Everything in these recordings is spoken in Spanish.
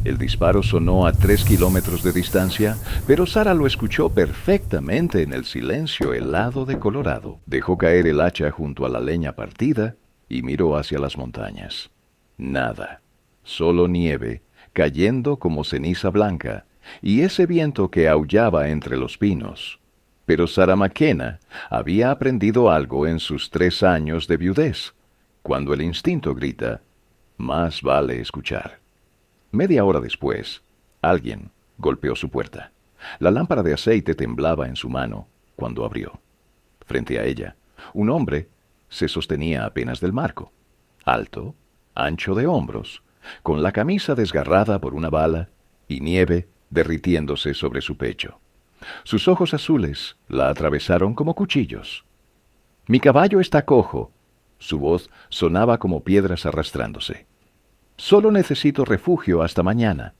El disparo sonó a 3 kilómetros de distancia, pero Sara lo escuchó perfectamente en el silencio helado de Colorado. Dejó caer el hacha junto a la leña partida y miró hacia las montañas. Nada, solo nieve, cayendo como ceniza blanca, y ese viento que aullaba entre los pinos. Pero Sarah McKenna había aprendido algo en sus 3 años de viudez. Cuando el instinto grita, más vale escuchar. Media hora después, alguien golpeó su puerta. La lámpara de aceite temblaba en su mano cuando abrió. Frente a ella, un hombre se sostenía apenas del marco, alto, ancho de hombros, con la camisa desgarrada por una bala y nieve derritiéndose sobre su pecho. Sus ojos azules la atravesaron como cuchillos. «Mi caballo está cojo». Su voz sonaba como piedras arrastrándose. «Solo necesito refugio hasta mañana».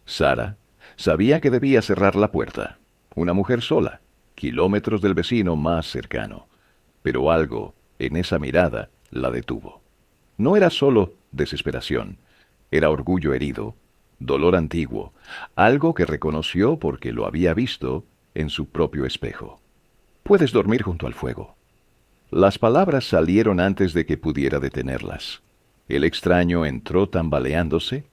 Sara sabía que debía cerrar la puerta. Una mujer sola, kilómetros del vecino más cercano. Pero algo en esa mirada la detuvo. No era solo desesperación, era orgullo herido, dolor antiguo, algo que reconoció porque lo había visto en su propio espejo. «Puedes dormir junto al fuego». Las palabras salieron antes de que pudiera detenerlas. El extraño entró tambaleándose.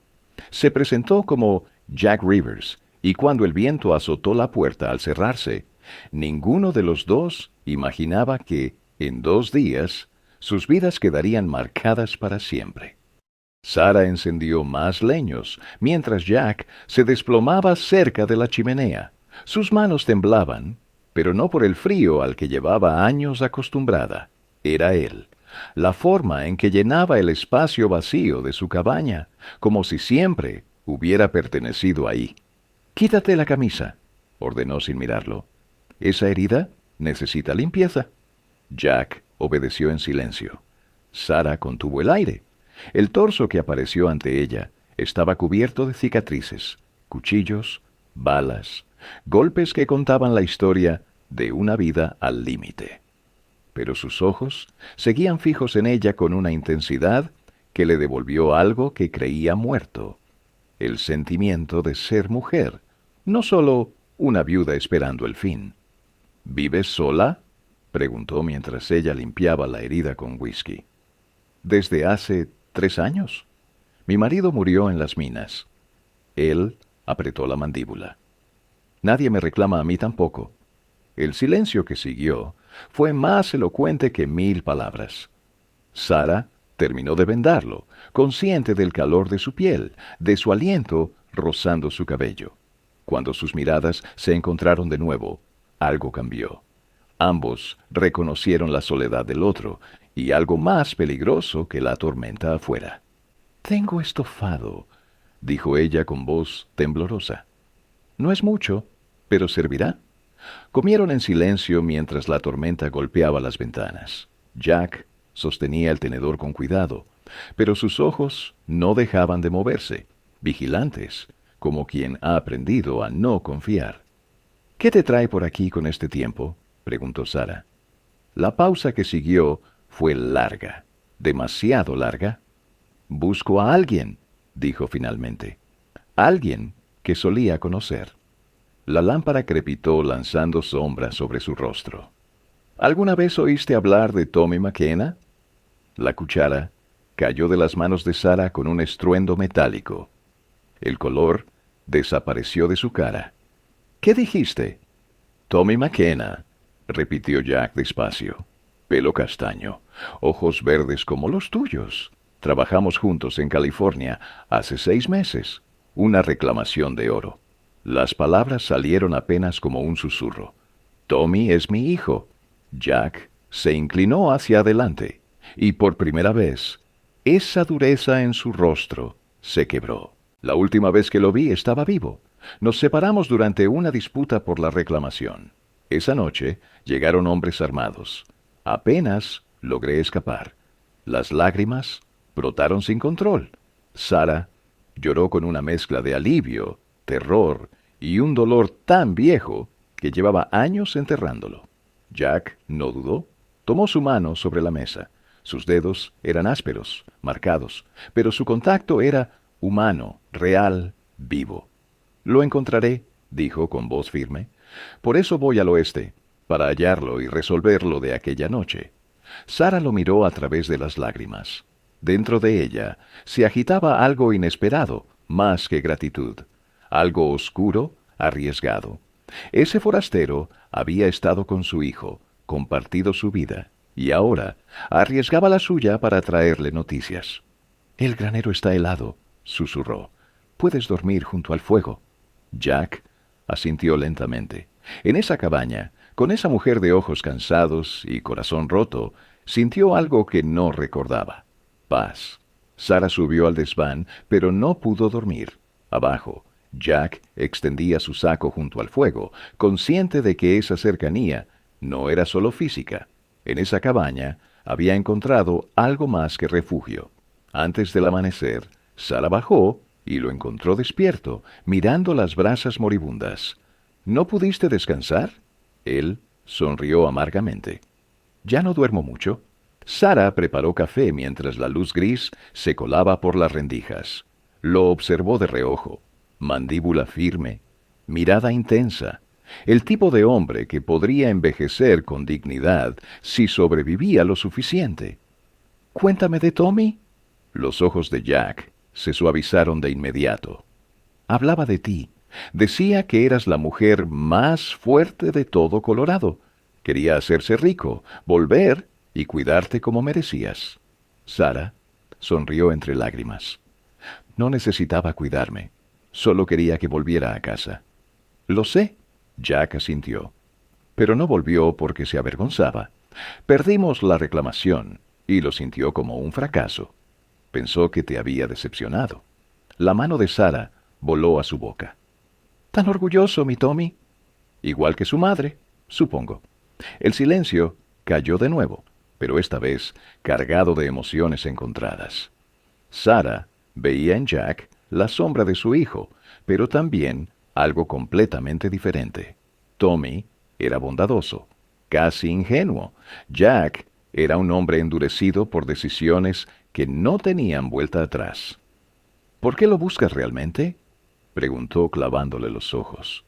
Se presentó como Jack Rivers, y cuando el viento azotó la puerta al cerrarse, ninguno de los dos imaginaba que, en 2 días, sus vidas quedarían marcadas para siempre. Sara encendió más leños, mientras Jack se desplomaba cerca de la chimenea. Sus manos temblaban, pero no por el frío al que llevaba años acostumbrada. Era él, la forma en que llenaba el espacio vacío de su cabaña, como si siempre hubiera pertenecido ahí. «Quítate la camisa», ordenó sin mirarlo. «Esa herida necesita limpieza». Jack obedeció en silencio. Sara contuvo el aire. El torso que apareció ante ella estaba cubierto de cicatrices, cuchillos, balas, golpes que contaban la historia de una vida al límite. Pero sus ojos seguían fijos en ella con una intensidad que le devolvió algo que creía muerto: el sentimiento de ser mujer, no solo una viuda esperando el fin. «¿Vives sola?», preguntó mientras ella limpiaba la herida con whisky. «Desde hace 3 años. Mi marido murió en las minas». Él apretó la mandíbula. «Nadie me reclama a mí tampoco». El silencio que siguió fue más elocuente que 1000 palabras. Sara terminó de vendarlo, consciente del calor de su piel, de su aliento rozando su cabello. Cuando sus miradas se encontraron de nuevo, algo cambió. Ambos reconocieron la soledad del otro y algo más peligroso que la tormenta afuera. «Tengo estofado», dijo ella con voz temblorosa. «No es mucho, pero servirá». Comieron en silencio mientras la tormenta golpeaba las ventanas. Jack sostenía el tenedor con cuidado, pero sus ojos no dejaban de moverse, vigilantes, como quien ha aprendido a no confiar. «¿Qué te trae por aquí con este tiempo?», preguntó Sara. La pausa que siguió fue larga, demasiado larga. «Busco a alguien», dijo finalmente. «Alguien que solía conocer». La lámpara crepitó lanzando sombras sobre su rostro. «¿Alguna vez oíste hablar de Tommy McKenna?». La cuchara cayó de las manos de Sara con un estruendo metálico. El color desapareció de su cara. «¿Qué dijiste?». «Tommy McKenna», repitió Jack despacio. «Pelo castaño, ojos verdes como los tuyos. Trabajamos juntos en California hace 6 meses. Una reclamación de oro». Las palabras salieron apenas como un susurro. «Tommy es mi hijo». Jack se inclinó hacia adelante, y por primera vez, esa dureza en su rostro se quebró. «La última vez que lo vi estaba vivo. Nos separamos durante una disputa por la reclamación. Esa noche llegaron hombres armados. Apenas logré escapar. Las lágrimas brotaron sin control. Sara lloró con una mezcla de alivio, terror y un dolor tan viejo que llevaba años enterrándolo. Jack no dudó. Tomó su mano sobre la mesa. Sus dedos eran ásperos, marcados, pero su contacto era humano, real, vivo. Lo encontraré, dijo con voz firme. Por eso voy al oeste, para hallarlo y resolver lo de aquella noche. Sara lo miró a través de las lágrimas. Dentro de ella se agitaba algo inesperado, más que gratitud. Algo oscuro, arriesgado. Ese forastero había estado con su hijo, compartido su vida, y ahora arriesgaba la suya para traerle noticias. El granero está helado, susurró. Puedes dormir junto al fuego. Jack asintió lentamente. En esa cabaña, con esa mujer de ojos cansados y corazón roto, sintió algo que no recordaba. Paz. Sara subió al desván, pero no pudo dormir. Abajo, Jack extendía su saco junto al fuego, consciente de que esa cercanía no era solo física. En esa cabaña había encontrado algo más que refugio. Antes del amanecer, Sara bajó y lo encontró despierto, mirando las brasas moribundas. ¿No pudiste descansar? Él sonrió amargamente. Ya no duermo mucho. Sara preparó café mientras la luz gris se colaba por las rendijas. Lo observó de reojo. Mandíbula firme, mirada intensa. El tipo de hombre que podría envejecer con dignidad si sobrevivía lo suficiente. «Cuéntame de Tommy». Los ojos de Jack se suavizaron de inmediato. Hablaba de ti. Decía que eras la mujer más fuerte de todo Colorado. Quería hacerse rico, volver y cuidarte como merecías. Sara sonrió entre lágrimas. No necesitaba cuidarme. Solo quería que volviera a casa. Lo sé, Jack asintió. Pero no volvió porque se avergonzaba. Perdimos la reclamación y lo sintió como un fracaso. Pensó que te había decepcionado. La mano de Sara voló a su boca. ¿Tan orgulloso, mi Tommy? Igual que su madre, supongo. El silencio cayó de nuevo, pero esta vez cargado de emociones encontradas. Sara veía en Jack la sombra de su hijo, pero también algo completamente diferente. Tommy era bondadoso, casi ingenuo. Jack era un hombre endurecido por decisiones que no tenían vuelta atrás. ¿Por qué lo buscas realmente?, preguntó clavándole los ojos.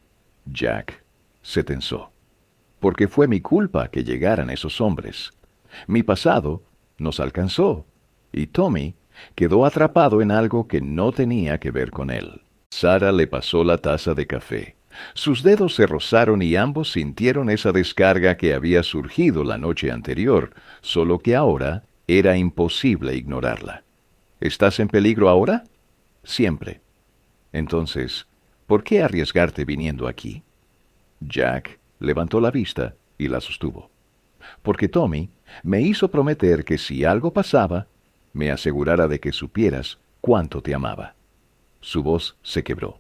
Jack se tensó. Porque fue mi culpa que llegaran esos hombres. Mi pasado nos alcanzó, y Tommy quedó atrapado en algo que no tenía que ver con él. Sara le pasó la taza de café. Sus dedos se rozaron y ambos sintieron esa descarga que había surgido la noche anterior, solo que ahora era imposible ignorarla. ¿Estás en peligro ahora? Siempre. Entonces, ¿por qué arriesgarte viniendo aquí? Jack levantó la vista y la sostuvo. Porque Tommy me hizo prometer que si algo pasaba, me asegurara de que supieras cuánto te amaba. Su voz se quebró.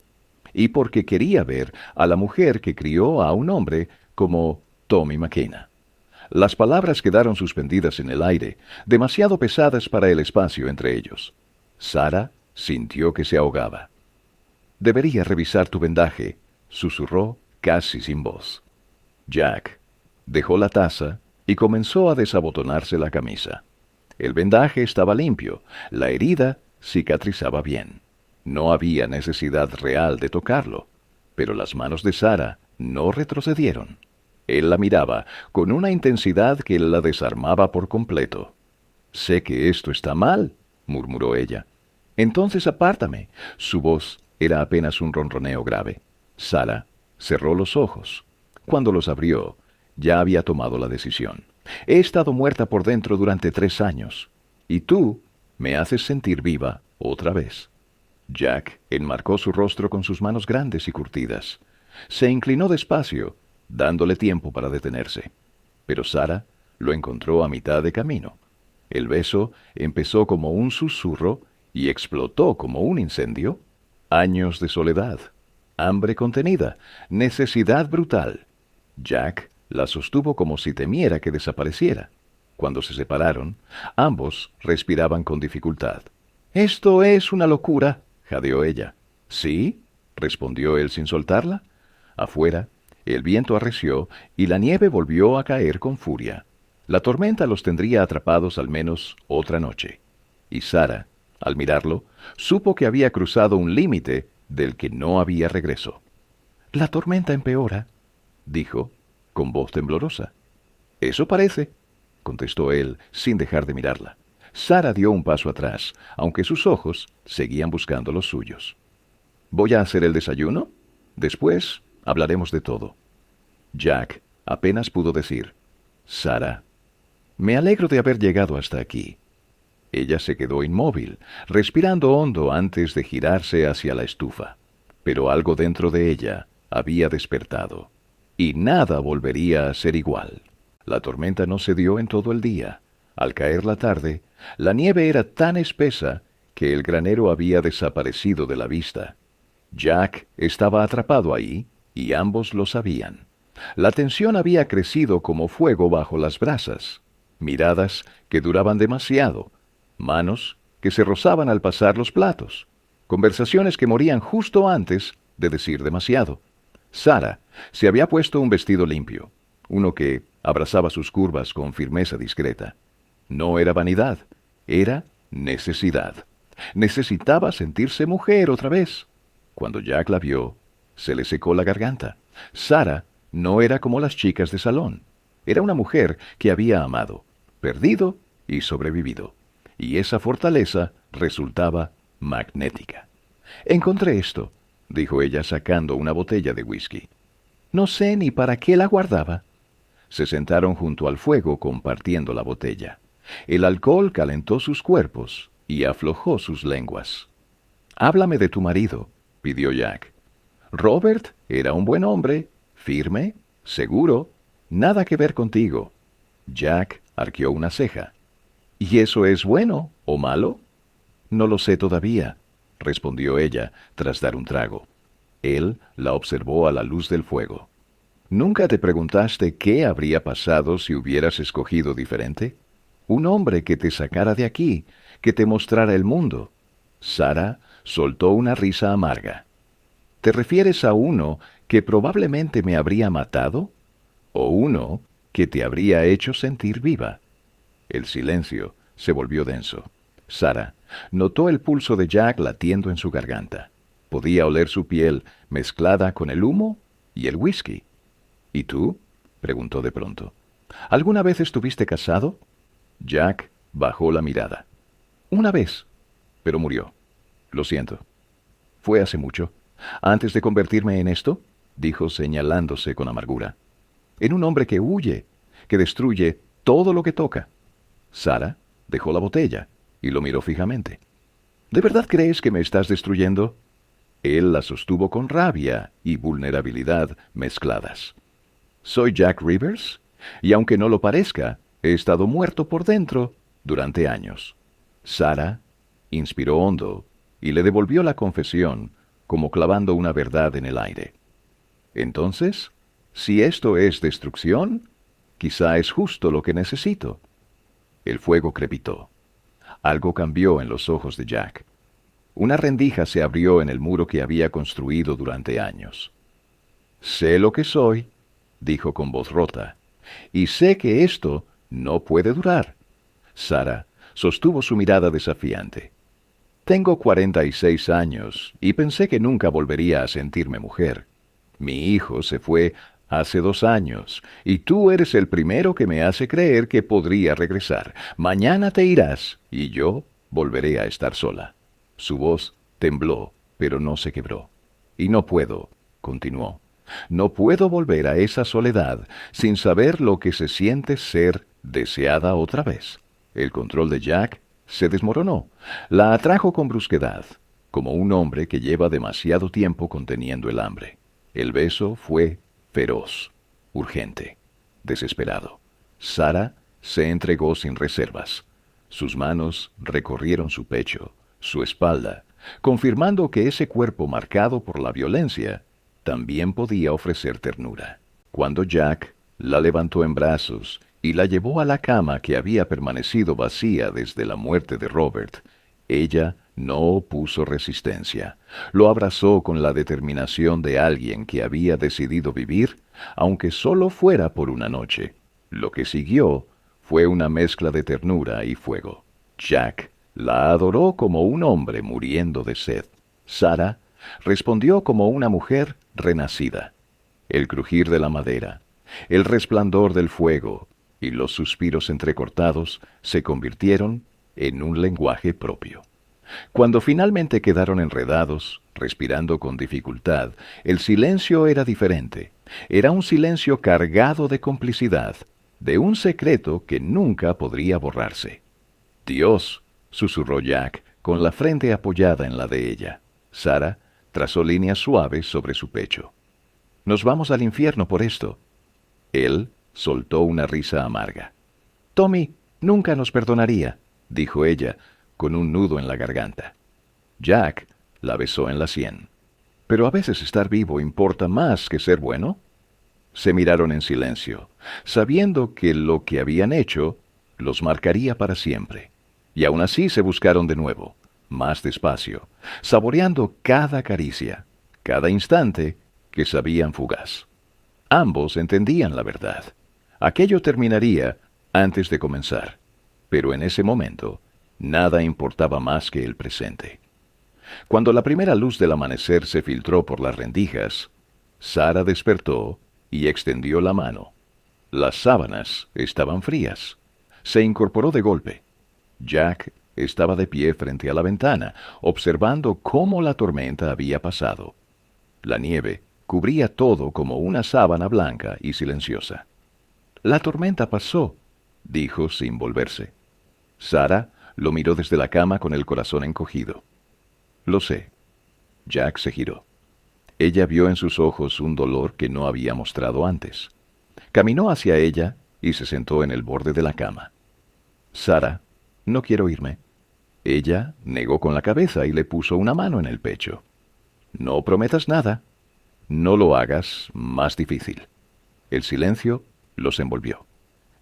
Y porque quería ver a la mujer que crió a un hombre como Tommy McKenna. Las palabras quedaron suspendidas en el aire, demasiado pesadas para el espacio entre ellos. Sara sintió que se ahogaba. «Debería revisar tu vendaje», susurró casi sin voz. Jack dejó la taza y comenzó a desabotonarse la camisa. El vendaje estaba limpio, la herida cicatrizaba bien. No había necesidad real de tocarlo, pero las manos de Sara no retrocedieron. Él la miraba con una intensidad que la desarmaba por completo. «Sé que esto está mal», murmuró ella. «Entonces apártame». Su voz era apenas un ronroneo grave. Sara cerró los ojos. Cuando los abrió, ya había tomado la decisión. «He estado muerta por dentro durante 3 años, y tú me haces sentir viva otra vez». Jack enmarcó su rostro con sus manos grandes y curtidas. Se inclinó despacio, dándole tiempo para detenerse. Pero Sara lo encontró a mitad de camino. El beso empezó como un susurro y explotó como un incendio. Años de soledad, hambre contenida, necesidad brutal. Jack la sostuvo como si temiera que desapareciera. Cuando se separaron, ambos respiraban con dificultad. «Esto es una locura», jadeó ella. «¿Sí?», respondió él sin soltarla. Afuera, el viento arreció y la nieve volvió a caer con furia. La tormenta los tendría atrapados al menos otra noche. Y Sara, al mirarlo, supo que había cruzado un límite del que no había regreso. «La tormenta empeora», dijo, con voz temblorosa. «Eso parece», contestó él, sin dejar de mirarla. Sara dio un paso atrás, aunque sus ojos seguían buscando los suyos. «¿Voy a hacer el desayuno? Después hablaremos de todo». Jack apenas pudo decir: «Sara, me alegro de haber llegado hasta aquí». Ella se quedó inmóvil, respirando hondo antes de girarse hacia la estufa. Pero algo dentro de ella había despertado, y nada volvería a ser igual. La tormenta no se dio en todo el día. Al caer la tarde, la nieve era tan espesa que el granero había desaparecido de la vista. Jack estaba atrapado ahí, y ambos lo sabían. La tensión había crecido como fuego bajo las brasas. Miradas que duraban demasiado, manos que se rozaban al pasar los platos, conversaciones que morían justo antes de decir demasiado. Sara se había puesto un vestido limpio, uno que abrazaba sus curvas con firmeza discreta. No era vanidad, era necesidad. Necesitaba sentirse mujer otra vez. Cuando Jack la vio, se le secó la garganta. Sara no era como las chicas de salón. Era una mujer que había amado, perdido y sobrevivido. Y esa fortaleza resultaba magnética. «Encontré esto», dijo ella sacando una botella de whisky. «No sé ni para qué la guardaba». Se sentaron junto al fuego compartiendo la botella. El alcohol calentó sus cuerpos y aflojó sus lenguas. «Háblame de tu marido», pidió Jack. «Robert era un buen hombre, firme, seguro, nada que ver contigo». Jack arqueó una ceja. «¿Y eso es bueno o malo?» «No lo sé todavía», respondió ella tras dar un trago. Él la observó a la luz del fuego. «¿Nunca te preguntaste qué habría pasado si hubieras escogido diferente? Un hombre que te sacara de aquí, que te mostrara el mundo». Sara soltó una risa amarga. «¿Te refieres a uno que probablemente me habría matado? ¿O uno que te habría hecho sentir viva?» El silencio se volvió denso. Sara notó el pulso de Jack latiendo en su garganta. Podía oler su piel mezclada con el humo y el whisky. «¿Y tú?», preguntó de pronto. «¿Alguna vez estuviste casado?» Jack bajó la mirada. «Una vez, pero murió. Lo siento. Fue hace mucho. Antes de convertirme en esto», dijo señalándose con amargura, «en un hombre que huye, que destruye todo lo que toca». Sara dejó la botella y lo miró fijamente. «¿De verdad crees que me estás destruyendo?» Él la sostuvo con rabia y vulnerabilidad mezcladas. «Soy Jack Rivers, y aunque no lo parezca, he estado muerto por dentro durante años». Sara inspiró hondo y le devolvió la confesión como clavando una verdad en el aire. «Entonces, si esto es destrucción, quizá es justo lo que necesito». El fuego crepitó. Algo cambió en los ojos de Jack. Una rendija se abrió en el muro que había construido durante años. «Sé lo que soy», dijo con voz rota, «y sé que esto no puede durar». Sara sostuvo su mirada desafiante. «Tengo 46 años y pensé que nunca volvería a sentirme mujer. Mi hijo se fue hace 2 años, y tú eres el primero que me hace creer que podría regresar. Mañana te irás, y yo volveré a estar sola». Su voz tembló, pero no se quebró. «Y no puedo», continuó, «no puedo volver a esa soledad sin saber lo que se siente ser deseada otra vez». El control de Jack se desmoronó. La atrajo con brusquedad, como un hombre que lleva demasiado tiempo conteniendo el hambre. El beso fue feroz, urgente, desesperado. Sara se entregó sin reservas. Sus manos recorrieron su pecho, su espalda, confirmando que ese cuerpo marcado por la violencia también podía ofrecer ternura. Cuando Jack la levantó en brazos y la llevó a la cama que había permanecido vacía desde la muerte de Robert, ella no opuso resistencia. Lo abrazó con la determinación de alguien que había decidido vivir, aunque solo fuera por una noche. Lo que siguió fue una mezcla de ternura y fuego. Jack la adoró como un hombre muriendo de sed. Sara respondió como una mujer renacida. El crujir de la madera, el resplandor del fuego y los suspiros entrecortados se convirtieron en un lenguaje propio. Cuando finalmente quedaron enredados, respirando con dificultad, el silencio era diferente. Era un silencio cargado de complicidad, de un secreto que nunca podría borrarse. Dios, susurró Jack, con la frente apoyada en la de ella. Sarah trazó líneas suaves sobre su pecho. Nos vamos al infierno por esto. Él soltó una risa amarga. Tommy nunca nos perdonaría, dijo ella, con un nudo en la garganta. Jack la besó en la sien. Pero a veces estar vivo importa más que ser bueno. Se miraron en silencio, sabiendo que lo que habían hecho los marcaría para siempre. Y aún así se buscaron de nuevo, más despacio, saboreando cada caricia, cada instante que sabían fugaz. Ambos entendían la verdad. Aquello terminaría antes de comenzar, pero en ese momento nada importaba más que el presente. Cuando la primera luz del amanecer se filtró por las rendijas, Sarah despertó y extendió la mano. Las sábanas estaban frías. Se incorporó de golpe. Jack estaba de pie frente a la ventana, observando cómo la tormenta había pasado. La nieve cubría todo como una sábana blanca y silenciosa. La tormenta pasó, dijo sin volverse. Sarah lo miró desde la cama con el corazón encogido. Lo sé. Jack se giró. Ella vio en sus ojos un dolor que no había mostrado antes. Caminó hacia ella y se sentó en el borde de la cama. Sarah, no quiero irme. Ella negó con la cabeza y le puso una mano en el pecho. No prometas nada. No lo hagas más difícil. El silencio los envolvió.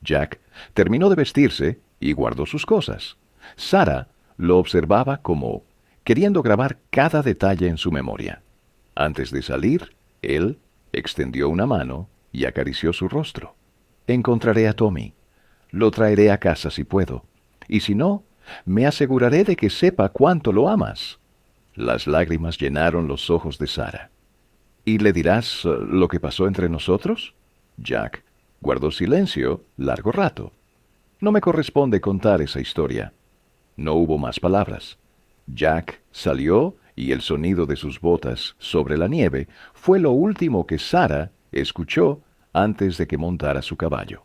Jack terminó de vestirse y guardó sus cosas. Sarah lo observaba como queriendo grabar cada detalle en su memoria. Antes de salir, él extendió una mano y acarició su rostro. Encontraré a Tommy. Lo traeré a casa si puedo. Y si no, me aseguraré de que sepa cuánto lo amas. Las lágrimas llenaron los ojos de Sarah. ¿Y le dirás lo que pasó entre nosotros? Jack guardó silencio largo rato. No me corresponde contar esa historia. No hubo más palabras. Jack salió y el sonido de sus botas sobre la nieve fue lo último que Sarah escuchó antes de que montara su caballo.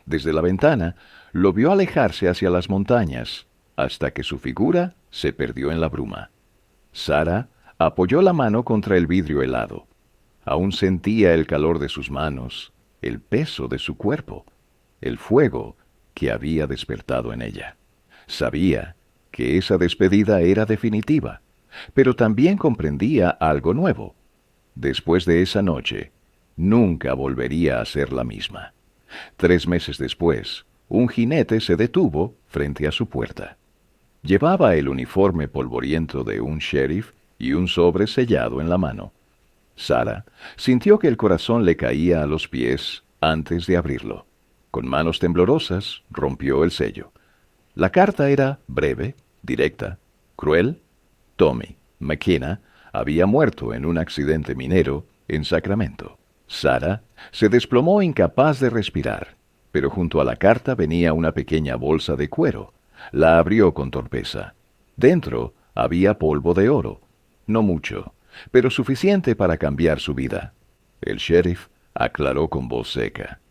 Desde la ventana lo vio alejarse hacia las montañas, hasta que su figura se perdió en la bruma. Sarah apoyó la mano contra el vidrio helado. Aún sentía el calor de sus manos, el peso de su cuerpo, el fuego que había despertado en ella. Sabía que esa despedida era definitiva, pero también comprendía algo nuevo. Después de esa noche, nunca volvería a ser la misma. 3 meses después, un jinete se detuvo frente a su puerta. Llevaba el uniforme polvoriento de un sheriff y un sobre sellado en la mano. Sarah sintió que el corazón le caía a los pies antes de abrirlo. Con manos temblorosas, rompió el sello. La carta era breve, directa, cruel. Tommy McKenna había muerto en un accidente minero en Sacramento. Sarah se desplomó incapaz de respirar, pero junto a la carta venía una pequeña bolsa de cuero. La abrió con torpeza. Dentro había polvo de oro. No mucho, pero suficiente para cambiar su vida. El sheriff aclaró con voz seca.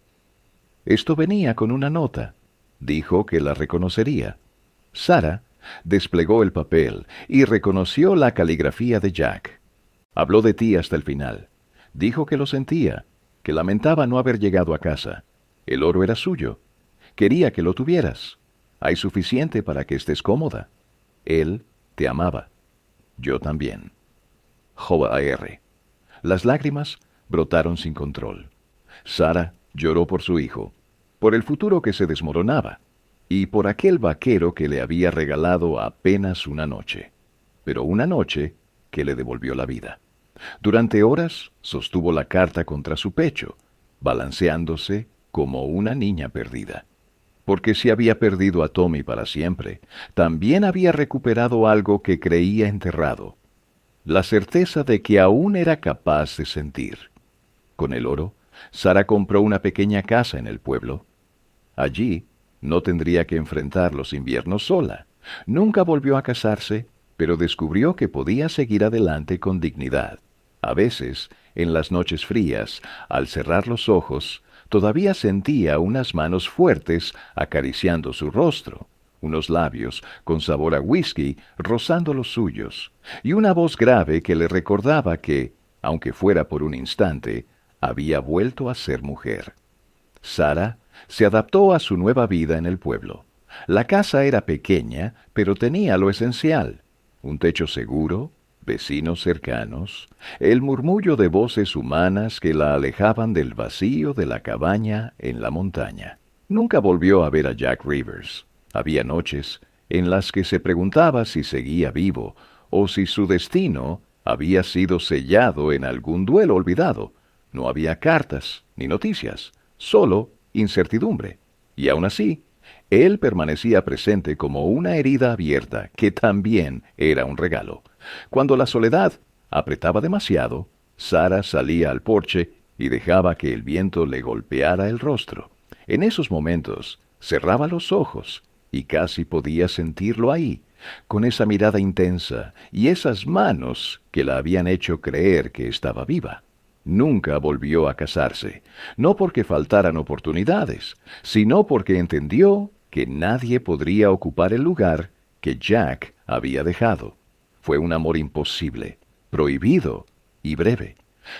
Esto venía con una nota. Dijo que la reconocería. Sarah desplegó el papel y reconoció la caligrafía de Jack. Habló de ti hasta el final. Dijo que lo sentía, que lamentaba no haber llegado a casa. El oro era suyo. Quería que lo tuvieras. Hay suficiente para que estés cómoda. Él te amaba. Yo también. J.R. Las lágrimas brotaron sin control. Sarah lloró por su hijo, por el futuro que se desmoronaba, y por aquel vaquero que le había regalado apenas una noche, pero una noche que le devolvió la vida. Durante horas sostuvo la carta contra su pecho, balanceándose como una niña perdida. Porque si había perdido a Tommy para siempre, también había recuperado algo que creía enterrado. la certeza de que aún era capaz de sentir. Con el oro, Sara compró una pequeña casa en el pueblo. Allí no tendría que enfrentar los inviernos sola. Nunca volvió a casarse, pero descubrió que podía seguir adelante con dignidad. A veces, en las noches frías, al cerrar los ojos, todavía sentía unas manos fuertes acariciando su rostro, unos labios con sabor a whisky rozando los suyos, y una voz grave que le recordaba que, aunque fuera por un instante, había vuelto a ser mujer. Sara se adaptó a su nueva vida en el pueblo. La casa era pequeña, pero tenía lo esencial: un techo seguro, vecinos cercanos, el murmullo de voces humanas que la alejaban del vacío de la cabaña en la montaña. Nunca volvió a ver a Jack Rivers. Había noches en las que se preguntaba si seguía vivo o si su destino había sido sellado en algún duelo olvidado. No había cartas ni noticias, solo incertidumbre. Y aún así, él permanecía presente como una herida abierta que también era un regalo. Cuando la soledad apretaba demasiado, Sara salía al porche y dejaba que el viento le golpeara el rostro. En esos momentos, cerraba los ojos y casi podía sentirlo ahí, con esa mirada intensa y esas manos que la habían hecho creer que estaba viva. Nunca volvió a casarse, no porque faltaran oportunidades, sino porque entendió que nadie podría ocupar el lugar que Jack había dejado. Fue un amor imposible, prohibido y breve,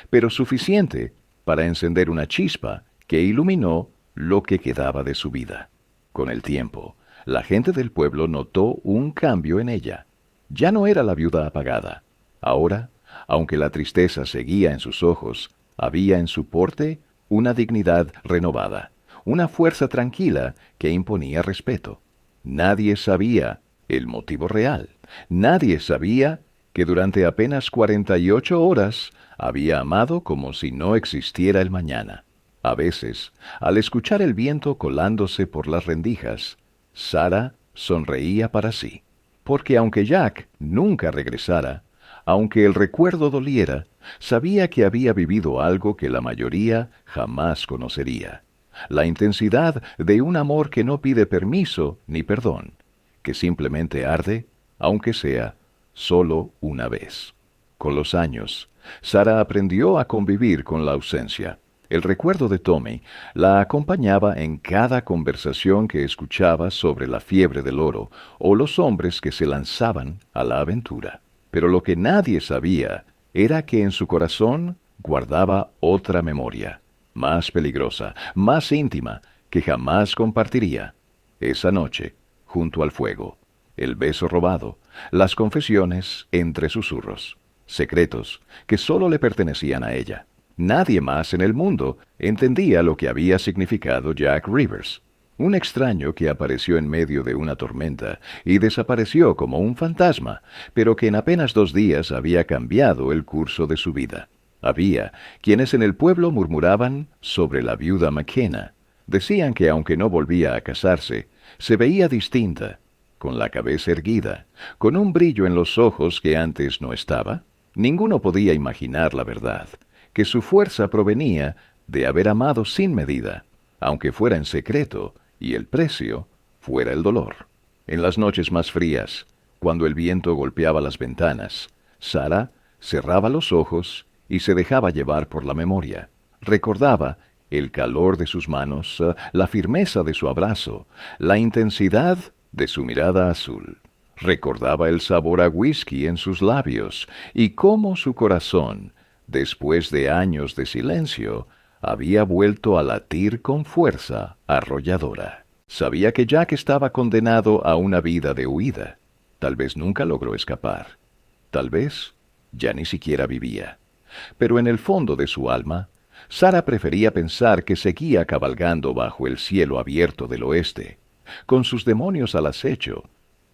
pero suficiente para encender una chispa que iluminó lo que quedaba de su vida. Con el tiempo, la gente del pueblo notó un cambio en ella. Ya no era la viuda apagada. Ahora, aunque la tristeza seguía en sus ojos, había en su porte una dignidad renovada, una fuerza tranquila que imponía respeto. Nadie sabía el motivo real. Nadie sabía que durante apenas 48 horas había amado como si no existiera el mañana. A veces, al escuchar el viento colándose por las rendijas, Sara sonreía para sí, porque aunque Jack nunca regresara, aunque el recuerdo doliera, sabía que había vivido algo que la mayoría jamás conocería: la intensidad de un amor que no pide permiso ni perdón, que simplemente arde, aunque sea solo una vez. Con los años, Sara aprendió a convivir con la ausencia. El recuerdo de Tommy la acompañaba en cada conversación que escuchaba sobre la fiebre del oro o los hombres que se lanzaban a la aventura. Pero lo que nadie sabía era que en su corazón guardaba otra memoria, más peligrosa, más íntima, que jamás compartiría. Esa noche, junto al fuego, el beso robado, las confesiones entre susurros, secretos que sólo le pertenecían a ella. Nadie más en el mundo entendía lo que había significado Jack Rivers, un extraño que apareció en medio de una tormenta y desapareció como un fantasma, pero que en apenas 2 días había cambiado el curso de su vida. Había quienes en el pueblo murmuraban sobre la viuda McKenna. Decían que aunque no volvía a casarse, se veía distinta, con la cabeza erguida, con un brillo en los ojos que antes no estaba. Ninguno podía imaginar la verdad, que su fuerza provenía de haber amado sin medida, aunque fuera en secreto, y el precio fuera el dolor. En las noches más frías, cuando el viento golpeaba las ventanas, Sara cerraba los ojos y se dejaba llevar por la memoria. Recordaba el calor de sus manos, la firmeza de su abrazo, la intensidad de su mirada azul. Recordaba el sabor a whisky en sus labios y cómo su corazón, después de años de silencio, había vuelto a latir con fuerza arrolladora. Sabía que Jack estaba condenado a una vida de huida. Tal vez nunca logró escapar. Tal vez ya ni siquiera vivía. Pero en el fondo de su alma, Sara prefería pensar que seguía cabalgando bajo el cielo abierto del oeste, con sus demonios al acecho,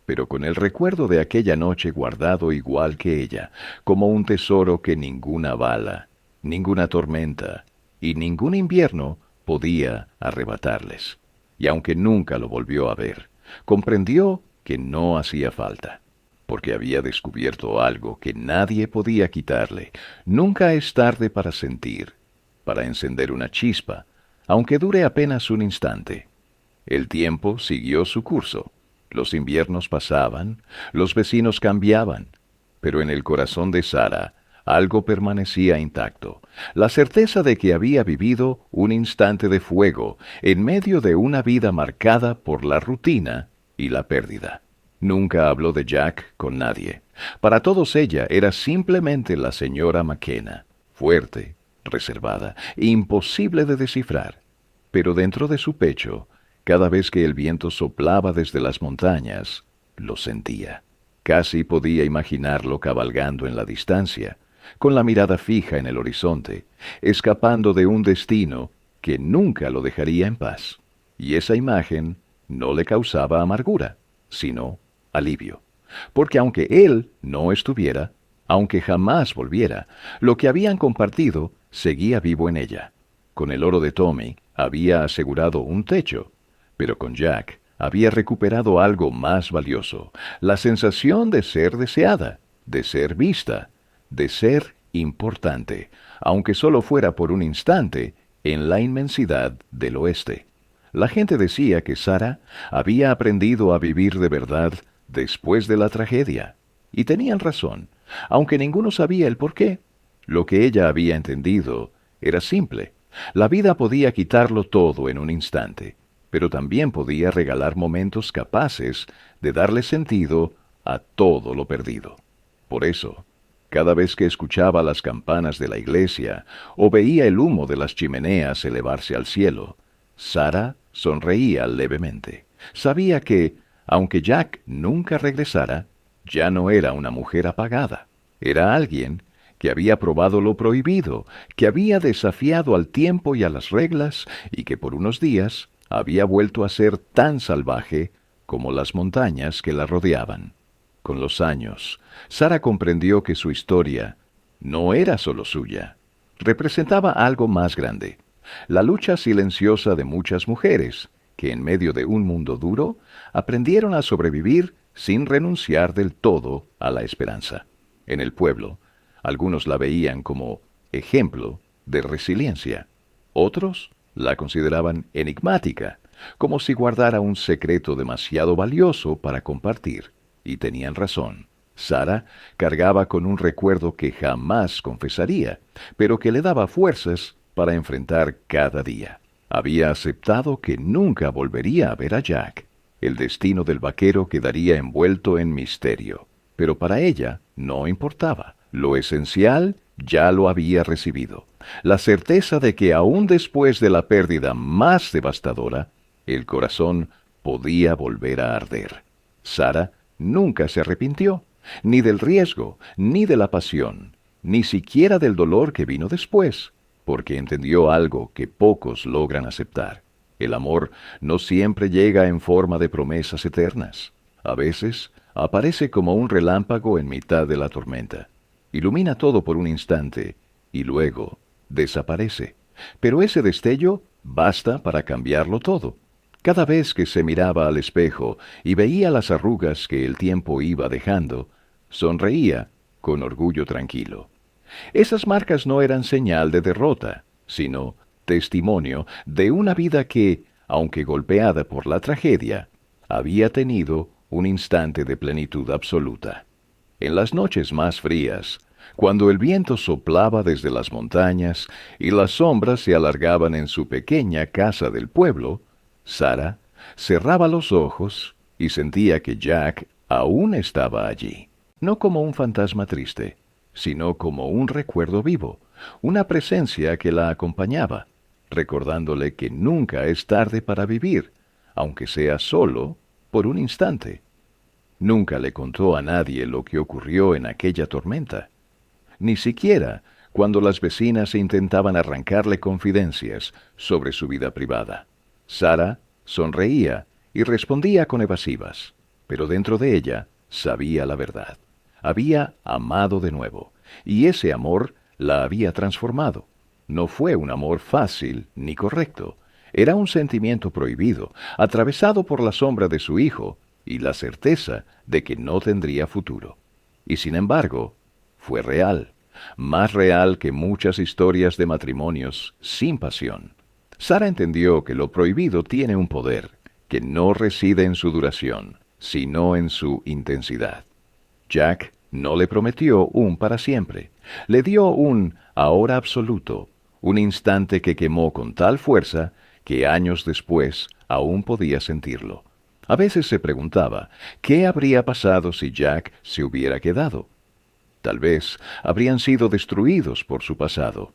pero con el recuerdo de aquella noche guardado igual que ella, como un tesoro que ninguna bala, ninguna tormenta y ningún invierno podía arrebatarles. Y aunque nunca lo volvió a ver, comprendió que no hacía falta. porque había descubierto algo que nadie podía quitarle. Nunca es tarde para sentir, para encender una chispa, aunque dure apenas un instante. El tiempo siguió su curso. Los inviernos pasaban, los vecinos cambiaban, pero en el corazón de Sara algo permanecía intacto, la certeza de que había vivido un instante de fuego en medio de una vida marcada por la rutina y la pérdida. Nunca habló de Jack con nadie. Para todos ella era simplemente la señora McKenna, fuerte, reservada, imposible de descifrar. Pero dentro de su pecho, cada vez que el viento soplaba desde las montañas, lo sentía. Casi podía imaginarlo cabalgando en la distancia, con la mirada fija en el horizonte, escapando de un destino que nunca lo dejaría en paz. Y esa imagen no le causaba amargura, sino alivio. Porque aunque él no estuviera, aunque jamás volviera, lo que habían compartido seguía vivo en ella. Con el oro de Tommy había asegurado un techo, pero con Jack había recuperado algo más valioso, la sensación de ser deseada, de ser vista, de ser importante, aunque solo fuera por un instante, en la inmensidad del oeste. La gente decía que Sara había aprendido a vivir de verdad después de la tragedia, y tenían razón, aunque ninguno sabía el por qué. Lo que ella había entendido era simple. La vida podía quitarlo todo en un instante, pero también podía regalar momentos capaces de darle sentido a todo lo perdido. Por eso, cada vez que escuchaba las campanas de la iglesia o veía el humo de las chimeneas elevarse al cielo, Sara sonreía levemente. Sabía que, aunque Jack nunca regresara, ya no era una mujer apagada. Era alguien que había probado lo prohibido, que había desafiado al tiempo y a las reglas, y que por unos días había vuelto a ser tan salvaje como las montañas que la rodeaban. Con los años, Sara comprendió que su historia no era solo suya. Representaba algo más grande, la lucha silenciosa de muchas mujeres, que en medio de un mundo duro, aprendieron a sobrevivir sin renunciar del todo a la esperanza. En el pueblo, algunos la veían como ejemplo de resiliencia. Otros la consideraban enigmática, como si guardara un secreto demasiado valioso para compartir. Y tenían razón. Sara cargaba con un recuerdo que jamás confesaría, pero que le daba fuerzas para enfrentar cada día. Había aceptado que nunca volvería a ver a Jack. El destino del vaquero quedaría envuelto en misterio. Pero para ella no importaba. Lo esencial ya lo había recibido. La certeza de que aún después de la pérdida más devastadora, el corazón podía volver a arder. Sara nunca se arrepintió, ni del riesgo, ni de la pasión, ni siquiera del dolor que vino después, porque entendió algo que pocos logran aceptar. El amor no siempre llega en forma de promesas eternas. A veces aparece como un relámpago en mitad de la tormenta. Ilumina todo por un instante y luego desaparece. Pero ese destello basta para cambiarlo todo. Cada vez que se miraba al espejo y veía las arrugas que el tiempo iba dejando, sonreía con orgullo tranquilo. Esas marcas no eran señal de derrota, sino testimonio de una vida que, aunque golpeada por la tragedia, había tenido un instante de plenitud absoluta. En las noches más frías, cuando el viento soplaba desde las montañas y las sombras se alargaban en su pequeña casa del pueblo, Sara cerraba los ojos y sentía que Jack aún estaba allí, no como un fantasma triste, sino como un recuerdo vivo, una presencia que la acompañaba, recordándole que nunca es tarde para vivir, aunque sea solo por un instante. Nunca le contó a nadie lo que ocurrió en aquella tormenta, ni siquiera cuando las vecinas intentaban arrancarle confidencias sobre su vida privada. Sara sonreía y respondía con evasivas, pero dentro de ella sabía la verdad. Había amado de nuevo, y ese amor la había transformado. No fue un amor fácil ni correcto. Era un sentimiento prohibido, atravesado por la sombra de su hijo, y la certeza de que no tendría futuro. Y sin embargo, fue real, más real que muchas historias de matrimonios sin pasión. Sara entendió que lo prohibido tiene un poder, que no reside en su duración, sino en su intensidad. Jack no le prometió un para siempre, le dio un ahora absoluto, un instante que quemó con tal fuerza que años después aún podía sentirlo. A veces se preguntaba, ¿qué habría pasado si Jack se hubiera quedado? Tal vez habrían sido destruidos por su pasado.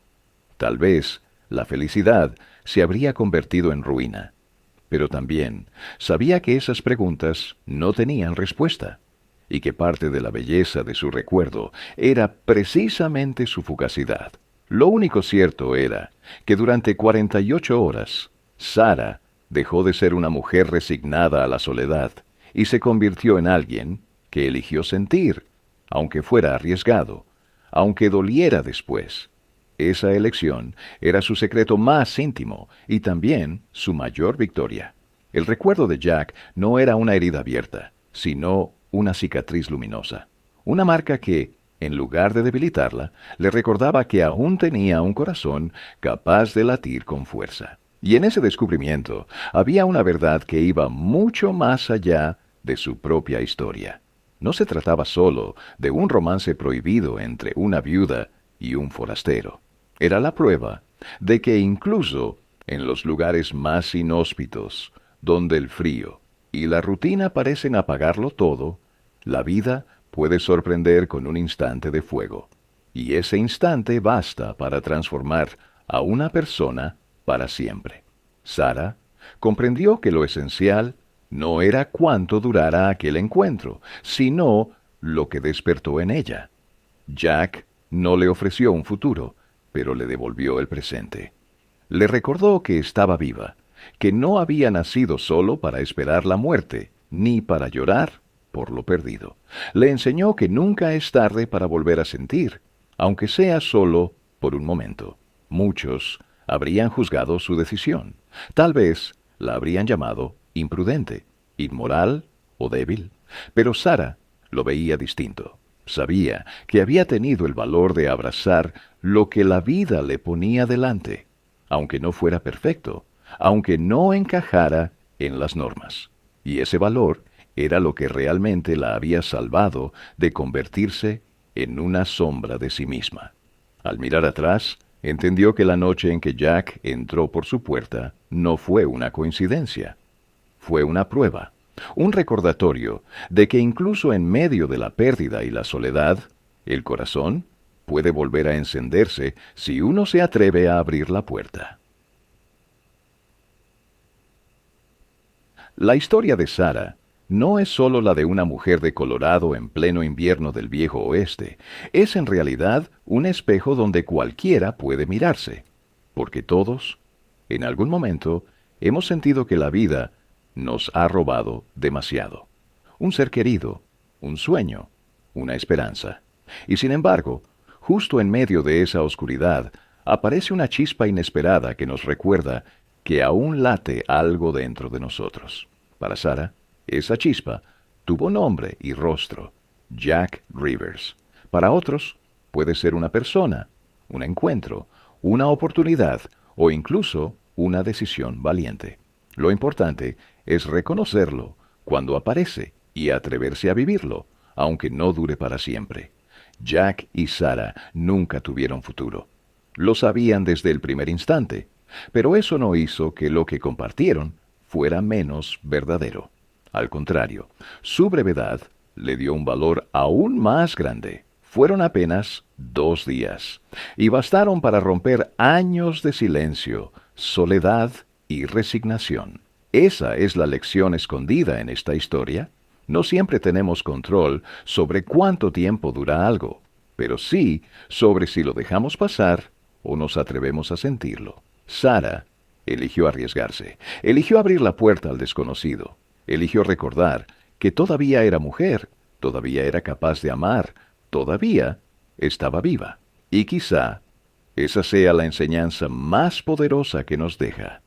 Tal vez la felicidad se habría convertido en ruina. Pero también sabía que esas preguntas no tenían respuesta, y que parte de la belleza de su recuerdo era precisamente su fugacidad. Lo único cierto era que durante 48 horas, Sara dejó de ser una mujer resignada a la soledad y se convirtió en alguien que eligió sentir, aunque fuera arriesgado, aunque doliera después. Esa elección era su secreto más íntimo y también su mayor victoria. El recuerdo de Jack no era una herida abierta, sino una cicatriz luminosa. Una marca que, en lugar de debilitarla, le recordaba que aún tenía un corazón capaz de latir con fuerza. Y en ese descubrimiento había una verdad que iba mucho más allá de su propia historia. No se trataba solo de un romance prohibido entre una viuda y un forastero. Era la prueba de que incluso en los lugares más inhóspitos, donde el frío y la rutina parecen apagarlo todo, la vida puede sorprender con un instante de fuego. Y ese instante basta para transformar a una persona para siempre. Sara comprendió que lo esencial no era cuánto durara aquel encuentro, sino lo que despertó en ella. Jack no le ofreció un futuro, pero le devolvió el presente. Le recordó que estaba viva, que no había nacido solo para esperar la muerte, ni para llorar por lo perdido. Le enseñó que nunca es tarde para volver a sentir, aunque sea solo por un momento. Muchos habrían juzgado su decisión. Tal vez la habrían llamado imprudente, inmoral o débil. Pero Sara lo veía distinto. Sabía que había tenido el valor de abrazar lo que la vida le ponía delante, aunque no fuera perfecto, aunque no encajara en las normas. Y ese valor era lo que realmente la había salvado de convertirse en una sombra de sí misma. Al mirar atrás, entendió que la noche en que Jack entró por su puerta no fue una coincidencia. Fue una prueba, un recordatorio de que incluso en medio de la pérdida y la soledad, el corazón puede volver a encenderse si uno se atreve a abrir la puerta. La historia de Sara no es solo la de una mujer de Colorado en pleno invierno del viejo oeste, es en realidad un espejo donde cualquiera puede mirarse, porque todos, en algún momento, hemos sentido que la vida nos ha robado demasiado. Un ser querido, un sueño, una esperanza. Y sin embargo, justo en medio de esa oscuridad, aparece una chispa inesperada que nos recuerda que aún late algo dentro de nosotros. Para Sara, esa chispa tuvo nombre y rostro, Jack Rivers. Para otros, puede ser una persona, un encuentro, una oportunidad o incluso una decisión valiente. Lo importante es reconocerlo cuando aparece y atreverse a vivirlo, aunque no dure para siempre. Jack y Sara nunca tuvieron futuro. Lo sabían desde el primer instante, pero eso no hizo que lo que compartieron fuera menos verdadero. Al contrario, su brevedad le dio un valor aún más grande. Fueron apenas 2 días, y bastaron para romper años de silencio, soledad y resignación. Esa es la lección escondida en esta historia. No siempre tenemos control sobre cuánto tiempo dura algo, pero sí sobre si lo dejamos pasar o nos atrevemos a sentirlo. Sara eligió arriesgarse, eligió abrir la puerta al desconocido, eligió recordar que todavía era mujer, todavía era capaz de amar, todavía estaba viva. Y quizá esa sea la enseñanza más poderosa que nos deja.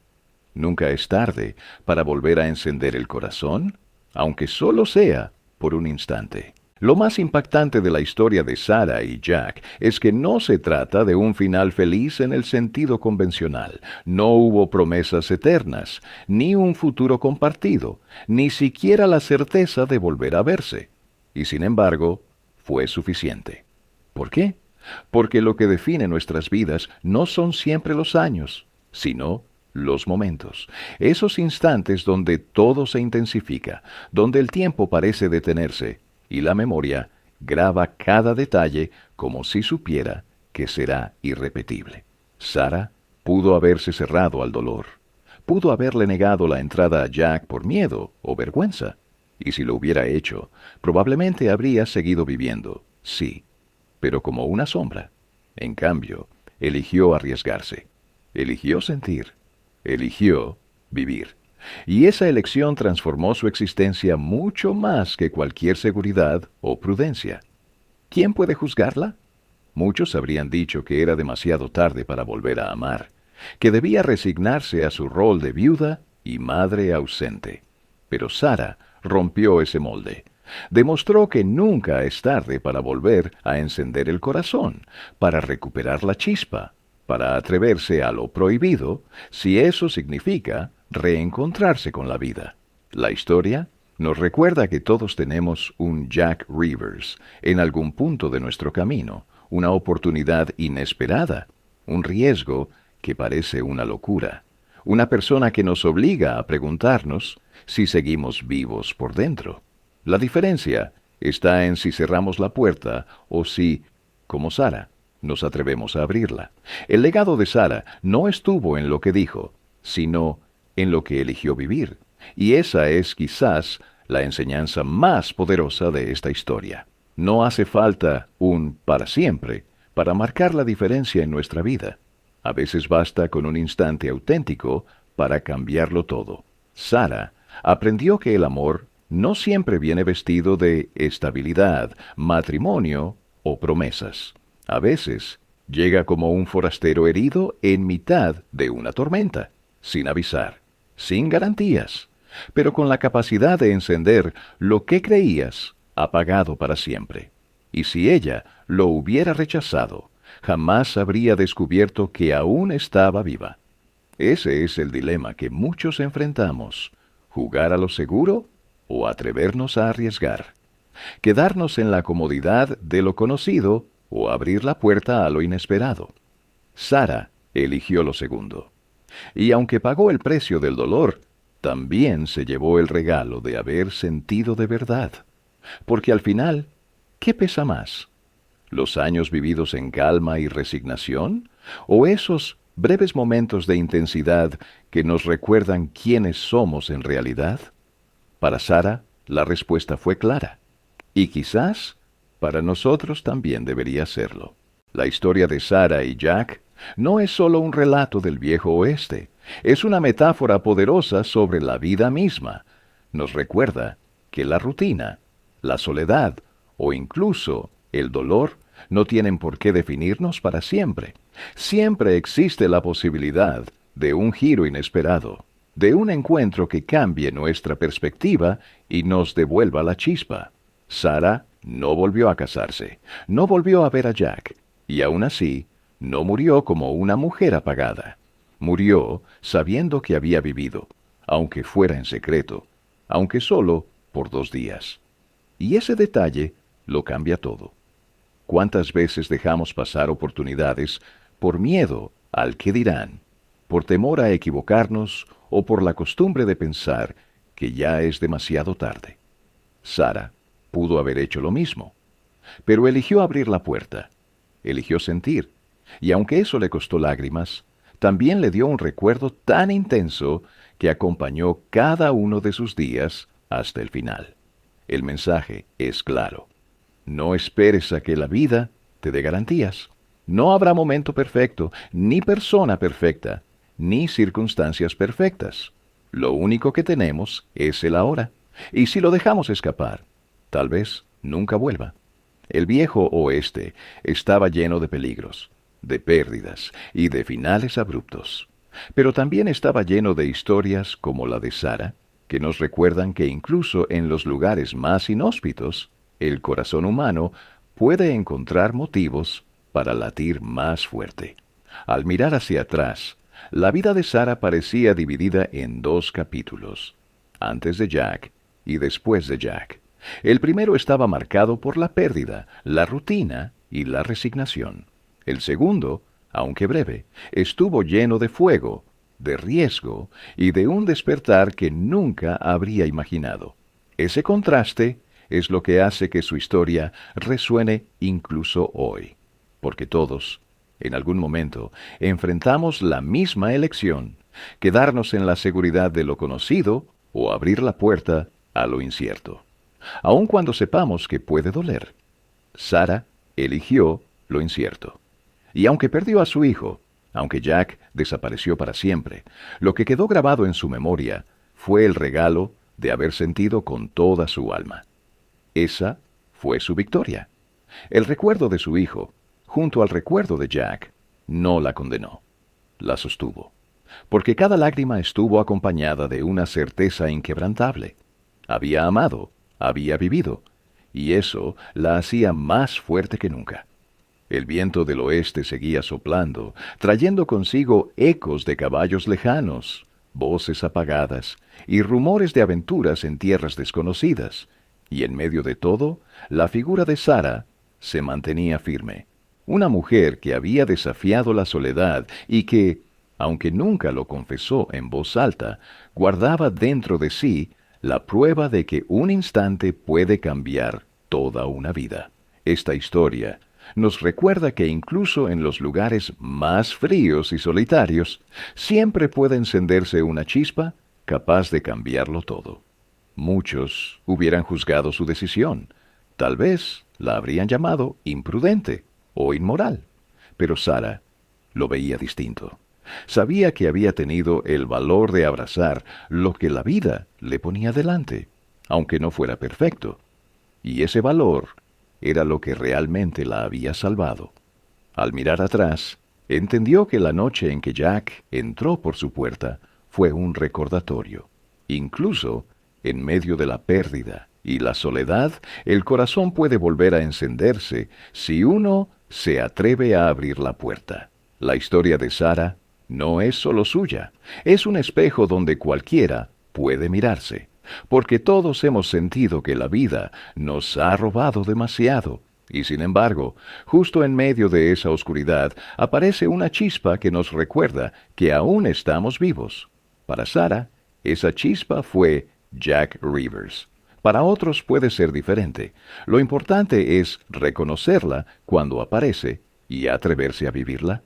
Nunca es tarde para volver a encender el corazón aunque solo sea por un instante. Lo más impactante de la historia de Sarah y Jack es que no se trata de un final feliz en el sentido convencional. No hubo promesas eternas, ni un futuro compartido, ni siquiera la certeza de volver a verse. Y sin embargo, fue suficiente. ¿Por qué? Porque lo que define nuestras vidas no son siempre los años, sino los momentos, esos instantes donde todo se intensifica, donde el tiempo parece detenerse y la memoria graba cada detalle como si supiera que será irrepetible. Sarah pudo haberse cerrado al dolor, pudo haberle negado la entrada a Jack por miedo o vergüenza, y si lo hubiera hecho, probablemente habría seguido viviendo, sí, pero como una sombra. En cambio, eligió arriesgarse, eligió sentir, eligió vivir. Y esa elección transformó su existencia mucho más que cualquier seguridad o prudencia. ¿Quién puede juzgarla? Muchos habrían dicho que era demasiado tarde para volver a amar, que debía resignarse a su rol de viuda y madre ausente. Pero Sarah rompió ese molde. Demostró que nunca es tarde para volver a encender el corazón, para recuperar la chispa, para atreverse a lo prohibido, si eso significa reencontrarse con la vida. La historia nos recuerda que todos tenemos un Jack Rivers en algún punto de nuestro camino, una oportunidad inesperada, un riesgo que parece una locura, una persona que nos obliga a preguntarnos si seguimos vivos por dentro. La diferencia está en si cerramos la puerta o si, como Sarah, nos atrevemos a abrirla. El legado de Sarah no estuvo en lo que dijo, sino en lo que eligió vivir. Y esa es quizás la enseñanza más poderosa de esta historia. No hace falta un para siempre para marcar la diferencia en nuestra vida. A veces basta con un instante auténtico para cambiarlo todo. Sarah aprendió que el amor no siempre viene vestido de estabilidad, matrimonio o promesas. A veces llega como un forastero herido en mitad de una tormenta, sin avisar, sin garantías, pero con la capacidad de encender lo que creías apagado para siempre. Y si ella lo hubiera rechazado, jamás habría descubierto que aún estaba viva. Ese es el dilema que muchos enfrentamos: jugar a lo seguro o atrevernos a arriesgar, quedarnos en la comodidad de lo conocido o abrir la puerta a lo inesperado. Sarah eligió lo segundo, y aunque pagó el precio del dolor, también se llevó el regalo de haber sentido de verdad. Porque al final, ¿qué pesa más? ¿Los años vividos en calma y resignación? ¿O esos breves momentos de intensidad que nos recuerdan quiénes somos en realidad? Para Sarah, la respuesta fue clara. Y quizás para nosotros también debería serlo. La historia de Sarah y Jack no es solo un relato del viejo oeste, es una metáfora poderosa sobre la vida misma. Nos recuerda que la rutina, la soledad o incluso el dolor no tienen por qué definirnos para siempre. Siempre existe la posibilidad de un giro inesperado, de un encuentro que cambie nuestra perspectiva y nos devuelva la chispa. Sarah no volvió a casarse, no volvió a ver a Jack, y aún así, no murió como una mujer apagada. Murió sabiendo que había vivido, aunque fuera en secreto, aunque solo por 2 días. Y ese detalle lo cambia todo. ¿Cuántas veces dejamos pasar oportunidades por miedo al qué dirán, por temor a equivocarnos o por la costumbre de pensar que ya es demasiado tarde? Sarah pudo haber hecho lo mismo, pero eligió abrir la puerta, eligió sentir, y aunque eso le costó lágrimas, también le dio un recuerdo tan intenso que acompañó cada uno de sus días hasta el final. El mensaje es claro: no esperes a que la vida te dé garantías. No habrá momento perfecto, ni persona perfecta, ni circunstancias perfectas. Lo único que tenemos es el ahora, y si lo dejamos escapar, tal vez nunca vuelva. El viejo oeste estaba lleno de peligros, de pérdidas y de finales abruptos, pero también estaba lleno de historias como la de Sarah, que nos recuerdan que incluso en los lugares más inhóspitos, el corazón humano puede encontrar motivos para latir más fuerte. Al mirar hacia atrás, la vida de Sara parecía dividida en dos capítulos, antes de Jack y después de Jack. El primero estaba marcado por la pérdida, la rutina y la resignación. El segundo, aunque breve, estuvo lleno de fuego, de riesgo y de un despertar que nunca habría imaginado. Ese contraste es lo que hace que su historia resuene incluso hoy, porque todos, en algún momento, enfrentamos la misma elección, quedarnos en la seguridad de lo conocido o abrir la puerta a lo incierto, aun cuando sepamos que puede doler. Sara eligió lo incierto. Y aunque perdió a su hijo, aunque Jack desapareció para siempre, lo que quedó grabado en su memoria fue el regalo de haber sentido con toda su alma. Esa fue su victoria. El recuerdo de su hijo, junto al recuerdo de Jack, no la condenó, la sostuvo, porque cada lágrima estuvo acompañada de una certeza inquebrantable. Había amado, había vivido, y eso la hacía más fuerte que nunca. El viento del oeste seguía soplando, trayendo consigo ecos de caballos lejanos, voces apagadas y rumores de aventuras en tierras desconocidas, y en medio de todo, la figura de Sara se mantenía firme, una mujer que había desafiado la soledad y que, aunque nunca lo confesó en voz alta, guardaba dentro de sí la prueba de que un instante puede cambiar toda una vida. Esta historia nos recuerda que incluso en los lugares más fríos y solitarios, siempre puede encenderse una chispa capaz de cambiarlo todo. Muchos hubieran juzgado su decisión, tal vez la habrían llamado imprudente o inmoral, pero Sara lo veía distinto. Sabía que había tenido el valor de abrazar lo que la vida le ponía delante, aunque no fuera perfecto, y ese valor era lo que realmente la había salvado. Al mirar atrás, entendió que la noche en que Jack entró por su puerta fue un recordatorio. Incluso, en medio de la pérdida y la soledad, el corazón puede volver a encenderse si uno se atreve a abrir la puerta. La historia de Sara no es solo suya, es un espejo donde cualquiera puede mirarse, porque todos hemos sentido que la vida nos ha robado demasiado, y sin embargo, justo en medio de esa oscuridad aparece una chispa que nos recuerda que aún estamos vivos. Para Sara, esa chispa fue Jack Rivers. Para otros puede ser diferente. Lo importante es reconocerla cuando aparece y atreverse a vivirla.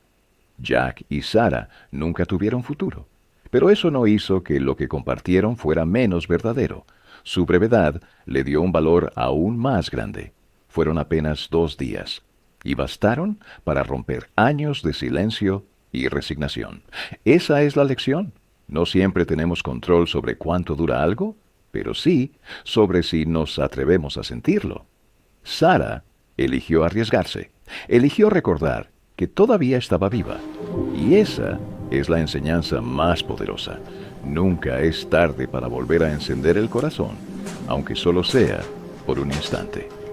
Jack y Sara nunca tuvieron futuro, pero eso no hizo que lo que compartieron fuera menos verdadero. Su brevedad le dio un valor aún más grande. Fueron apenas 2 días, y bastaron para romper años de silencio y resignación. Esa es la lección. No siempre tenemos control sobre cuánto dura algo, pero sí sobre si nos atrevemos a sentirlo. Sara eligió arriesgarse, eligió recordar que todavía estaba viva, y esa es la enseñanza más poderosa. Nunca es tarde para volver a encender el corazón, aunque solo sea por un instante.